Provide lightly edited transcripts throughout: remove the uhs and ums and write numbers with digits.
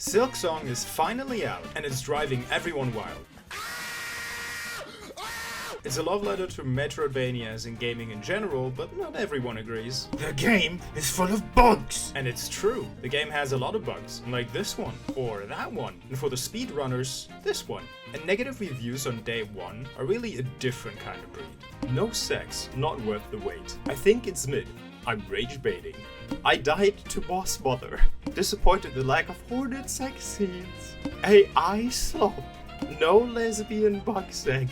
Silksong is finally out, and it's driving everyone wild. It's a love letter to Metroidvanias and gaming in general, but not everyone agrees. The game is full of bugs! And it's true, the game has a lot of bugs, like this one, or that one, and for the speedrunners, this one. And negative reviews on day one are really a different kind of breed. No sex, not worth the wait. I think it's mid. I'm rage baiting. I died to boss mother. Disappointed the lack of horrid sex scenes. AI slop. No lesbian bug sex.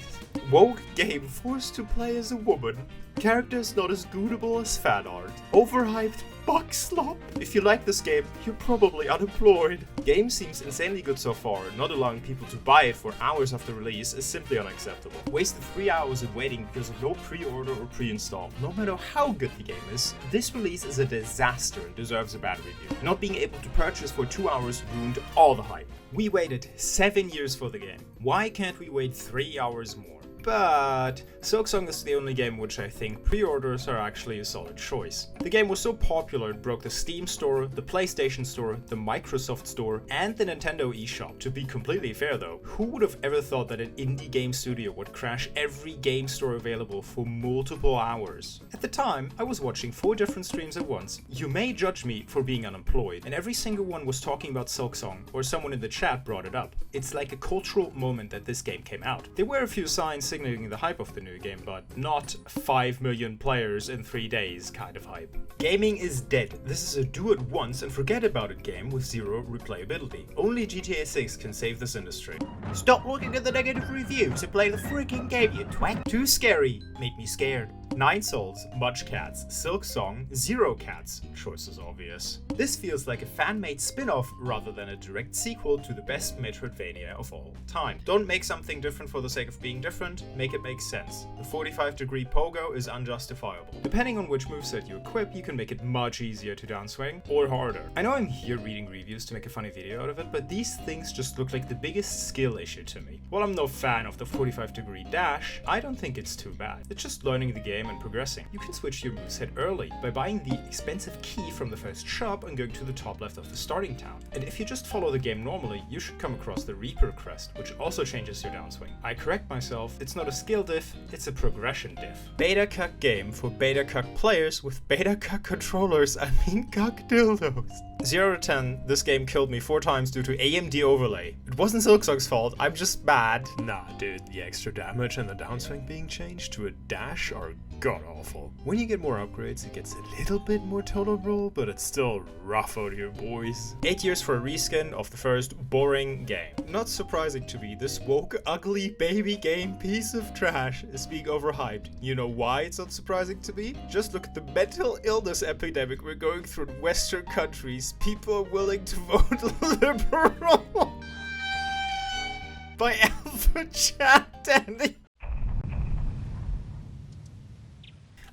Woke game forced to play as a woman. Characters not as goodable as fan art. Overhyped bug slop. If you like this game, you're probably unemployed. Game seems insanely good so far, not allowing people to buy it for hours after release is simply unacceptable. Wasted 3 hours in waiting because of no pre-order or pre-install. No matter how good the game is, this release is a disaster and deserves a bad review. Not being able to purchase for 2 hours ruined all the hype. We waited 7 years for the game. Why can't we wait 3 hours more? But Silksong is the only game which I think pre-orders are actually a solid choice. The game was so popular it broke the Steam Store, the PlayStation Store, the Microsoft Store, and the Nintendo eShop. To be completely fair though, who would have ever thought that an indie game studio would crash every game store available for multiple hours? At the time, I was watching 4 different streams at once. You may judge me for being unemployed, and every single one was talking about Silksong, or someone in the chat brought it up. It's like a cultural moment that this game came out. There were a few signs signaling the hype of the new game, but not 5 million players in 3 days kind of hype. Gaming is dead. This is a do it once and forget about it game with zero replayability. Only GTA 6 can save this industry. Stop looking at the negative reviews and play the freaking game, you twat! Too scary, made me scared. 9 souls, much cats. Silksong, 0 cats. Choice is obvious. This feels like a fan-made spin-off rather than a direct sequel to the best Metroidvania of all time. Don't make something different for the sake of being different, make it make sense. The 45-degree pogo is unjustifiable. Depending on which moveset you equip, you can make it much easier to downswing, or harder. I know I'm here reading reviews to make a funny video out of it, but these things just look like the biggest skill issue to me. While I'm no fan of the 45-degree dash, I don't think it's too bad. It's just learning the game and progressing. You can switch your moveset early by buying the expensive key from the first shop and going to the top left of the starting town. And if you just follow the game normally, you should come across the Reaper crest, which also changes your downswing. I correct myself, it's not a skill diff, it's a progression diff. Beta cuck game for beta cuck players with beta cuck controllers, I mean cuck dildos. 0 to 10, this game killed me 4 times due to AMD overlay. It wasn't Silksong's fault, I'm just bad. Nah dude, the extra damage and the downswing being changed to a dash are god awful. When you get more upgrades, it gets a little bit more tolerable, but it's still rough out here, boys. 8 years for a reskin of the first boring game. Not surprising to me, this woke, ugly baby game piece of trash is being overhyped. You know why it's not surprising to me? Just look at the mental illness epidemic we're going through in Western countries. People are willing to vote liberal. By Alpha Chat Danny.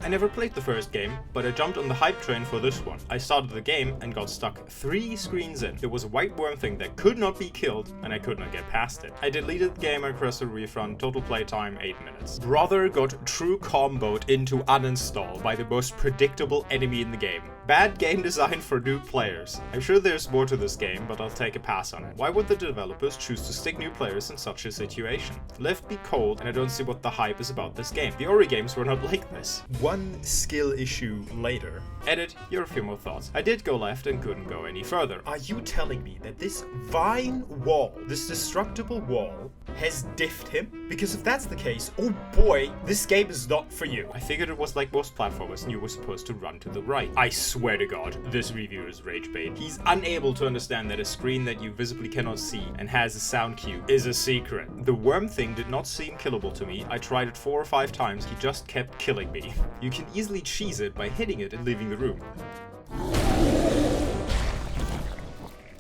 I never played the first game, but I jumped on the hype train for this one. I started the game and got stuck 3 screens in. There was a white worm thing that could not be killed, and I could not get past it. I deleted the game and requested a refund, total playtime 8 minutes. Brother got true comboed into uninstall by the most predictable enemy in the game. Bad game design for new players. I'm sure there's more to this game, but I'll take a pass on it. Why would the developers choose to stick new players in such a situation? Left me cold, and I don't see what the hype is about this game. The Ori games were not like this. One skill issue later. Edit, your few more thoughts. I did go left and couldn't go any further. Are you telling me that this vine wall, this destructible wall, has diffed him? Because if that's the case, oh boy, this game is not for you. I figured it was like most platformers and you were supposed to run to the right. I swear to God, this reviewer is rage bait. He's unable to understand that a screen that you visibly cannot see and has a sound cue is a secret. The worm thing did not seem killable to me. I tried it 4 or 5 times, he just kept killing me. You can easily cheese it by hitting it and leaving the room.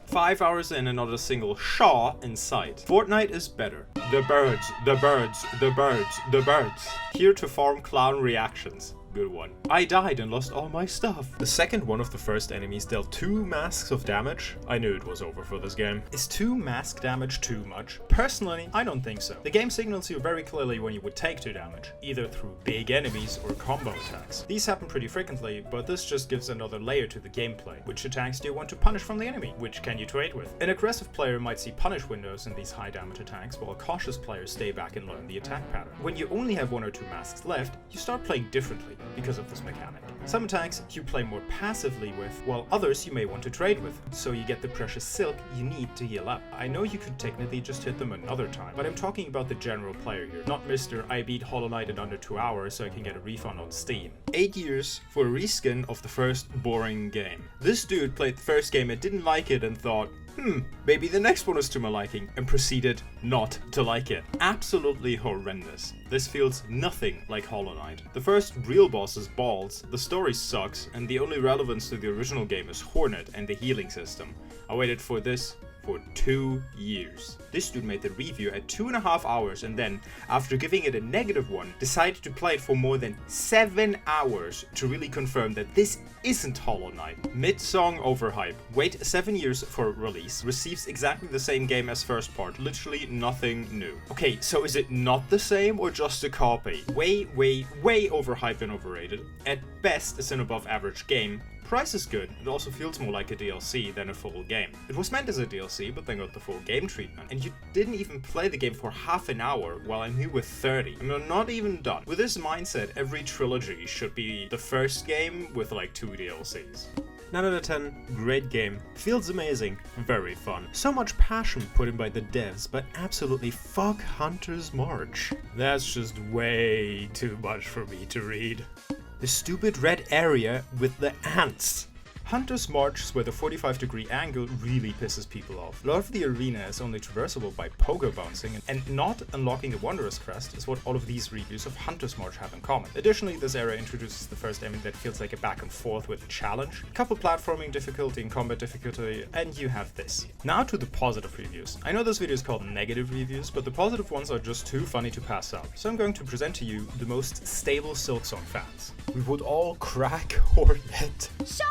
5 hours in and not a single shaw in sight. Fortnite is better. The birds, the birds, the birds, the birds. Here to farm clown reactions. good one. I died and lost all my stuff. The second one of the first enemies dealt 2 masks of damage. I knew it was over for this game. Is 2 mask damage too much? Personally, I don't think so. The game signals you very clearly when you would take 2 damage, either through big enemies or combo attacks. These happen pretty frequently, but this just gives another layer to the gameplay. Which attacks do you want to punish from the enemy? Which can you trade with? An aggressive player might see punish windows in these high damage attacks, while cautious players stay back and learn the attack pattern. When you only have 1 or 2 masks left, you start playing differently because of this mechanic. Some attacks you play more passively with, while others you may want to trade with, so you get the precious silk you need to heal up. I know you could technically just hit them another time, but I'm talking about the general player here, not Mr. I beat Hollow Knight in under 2 hours so I can get a refund on Steam. 8 years for a reskin of the first boring game. This dude played the first game and didn't like it and thought, maybe the next one is to my liking, and proceeded not to like it. Absolutely horrendous. This feels nothing like Hollow Knight. The first real boss is balls, the story sucks, and the only relevance to the original game is Hornet and the healing system. I waited for this for 2 years. This dude made the review at 2.5 hours and then, after giving it a -1, decided to play it for more than 7 hours to really confirm that this isn't Hollow Knight. Mid-song overhype. Wait 7 years for release. Receives exactly the same game as first part. Literally nothing new. Okay, so is it not the same or just a copy? Way overhyped and overrated. At best, it's an above average game. Price is good, it also feels more like a DLC than a full game. It was meant as a DLC, but then got the full game treatment. And you didn't even play the game for half an hour, while I'm here with 30. I'm not even done. With this mindset, every trilogy should be the first game with like 2 DLCs. 9 out of 10, great game, feels amazing, very fun. So much passion put in by the devs, but absolutely fuck Hunter's March. That's just way too much for me to read. The stupid red area with the ants. Hunter's March is where the 45-degree angle really pisses people off. A lot of the arena is only traversable by pogo bouncing, and not unlocking the Wanderer's Crest is what all of these reviews of Hunter's March have in common. Additionally, this area introduces the first enemy that feels like a back and forth with a challenge, a couple platforming difficulty and combat difficulty, and you have this. Now to the positive reviews. I know this video is called negative reviews, but the positive ones are just too funny to pass up. So I'm going to present to you the most stable Silksong fans. We would all crack Hornet. Shaw!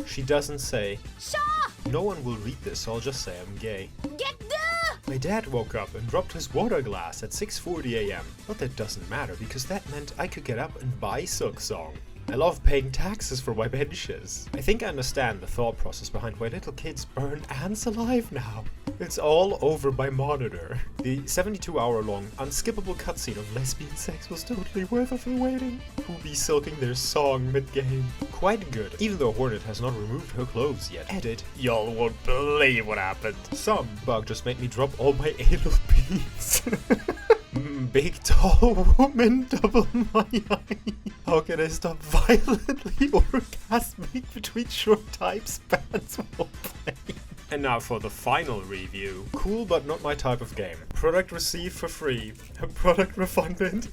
She doesn't say. Shaw! No one will read this, so I'll just say I'm gay. Get the! My dad woke up and dropped his water glass at 6:40 AM. But that doesn't matter, because that meant I could get up and buy Silksong. I love paying taxes for my benches. I think I understand the thought process behind why little kids burn ants alive now. It's all over my monitor. The 72-hour-long, unskippable cutscene of lesbian sex was totally worth of the waiting. Who'll be silking their song mid-game. Quite good, even though Hornet has not removed her clothes yet. Edit. Y'all won't believe what happened. Some bug just made me drop all my anal beads. Big tall woman, double my eye. How can I stop violently orgasmic between short time spans while playing? And now for the final review. Cool but not my type of game. Product received for free. A product refundment